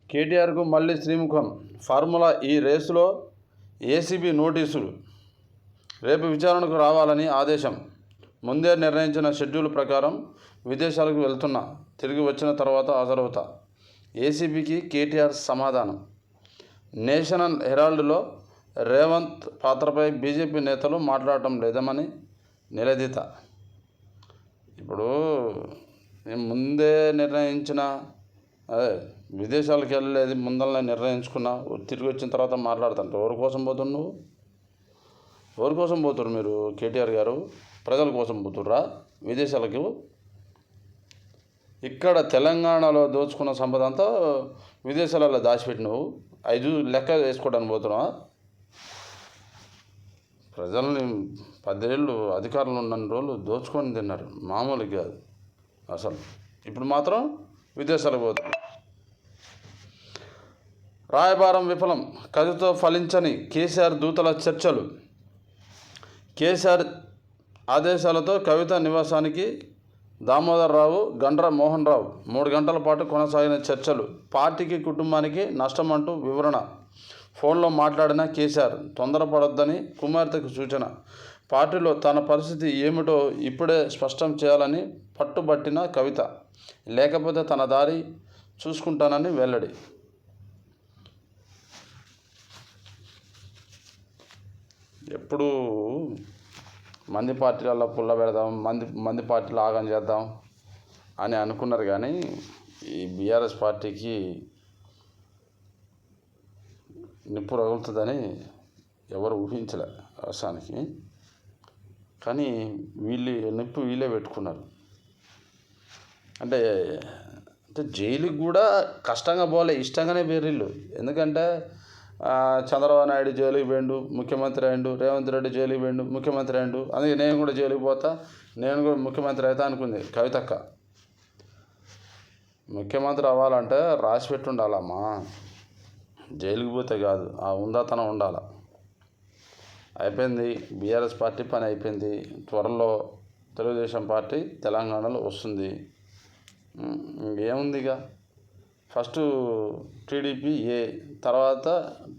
కేటీఆర్కు మళ్ళీ శ్రీముఖం. ఫార్ములా ఈ రేసులో ఏసీబీ నోటీసులు. రేపు విచారణకు రావాలని ఆదేశం. ముందే నిర్ణయించిన షెడ్యూల్ ప్రకారం విదేశాలకు వెళ్తున్నా, తిరిగి వచ్చిన తర్వాత హాజరవుతా. ఏసీబీకి కేటీఆర్ సమాధానం. నేషనల్ హెరాల్డ్లో రేవంత్ పాత్రపై బీజేపీ నేతలు మాట్లాడటం లేదమని నిలదీత. ఇప్పుడు ముందే నిర్ణయించిన విదేశాలకు వెళ్ళలేదు, ముందరనే నిర్ణయించుకున్నా, తిరిగి వచ్చిన తర్వాత మాట్లాడుతుంటే ఎవరి కోసం పోతున్నారు నువ్వు? ఎవరి కోసం పోతున్నారు మీరు? కేటీఆర్ గారు ప్రజల కోసం పోతుర్రా విదేశాలకు? ఇక్కడ తెలంగాణలో దోచుకున్న సంపద అంతా విదేశాలలో దాచిపెట్టినావు. 5 లెక్క వేసుకోవడానికి పోతున్నావా? ప్రజల్ని 10 ఏళ్ళు అధికారంలో ఉన్న రోజులు దోచుకొని తిన్నారు, మామూలుగా కాదు అసలు. ఇప్పుడు మాత్రం విదేశాలకు పోతున్నారు. రాయబారం విఫలం, కవితతో ఫలించని కేసీఆర్ దూతల చర్చలు. కేసీఆర్ ఆదేశాలతో కవిత నివాసానికి దామోదర్ రావు, గండ్ర మోహన్ రావు 3 గంటల పాటు కొనసాగిన చర్చలు. పార్టీకి, కుటుంబానికి నష్టం అంటూ వివరణ. ఫోన్లో మాట్లాడిన కేసీఆర్ తొందరపడొద్దని కుమార్తెకు సూచన. పార్టీలో తన పరిస్థితి ఏమిటో ఇప్పుడే స్పష్టం చేయాలని పట్టుబట్టిన కవిత. లేకపోతే తన దారి చూసుకుంటానని వెల్లడి. ఎప్పుడు మంది పార్టీలలో పుల్ల పెడదాం, మంది పార్టీలు ఆగం చేద్దాం అని అనుకున్నారు, కానీ ఈ బీఆర్ఎస్ పార్టీకి నిప్పు రగులుతుందని ఎవరు ఊహించలే అవసరానికి. కానీ నిప్పు వీళ్ళే పెట్టుకున్నారు. అంటే జైలుకి కూడా కష్టంగా పోలే, ఇష్టంగానే పేరిళ్ళు. ఎందుకంటే చంద్రబాబు నాయుడు జైలుకి పోయిండు, ముఖ్యమంత్రి అయిండు. రేవంత్ రెడ్డి జైలుకి పోయిండు, ముఖ్యమంత్రి అయిండు. అందుకే నేను కూడా జైలుకి పోతా, నేను కూడా ముఖ్యమంత్రి అవుతా అనుకుంది కవితక్క. ముఖ్యమంత్రి అవ్వాలంటే రాసి పెట్టి ఉండాలమ్మా, జైలుకి పోతే కాదు, ఆ ఉందాతనం ఉండాల. అయిపోయింది, బీఆర్ఎస్ పార్టీ పని అయిపోయింది. త్వరలో తెలుగుదేశం పార్టీ తెలంగాణలో వస్తుంది. ఇంకేముంది? ఇక ఫస్ట్ టీడీపీ ఏ, తర్వాత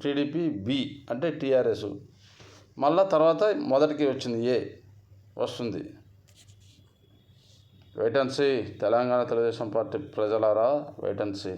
టీడీపీ బి అంటే టీఆర్ఎస్, మళ్ళా తర్వాత మొదటికి వచ్చింది ఏ వస్తుంది. Wait and see. Telangana Telugu Desam party ప్రజలారా, వెయిట్ అండ్ సీ.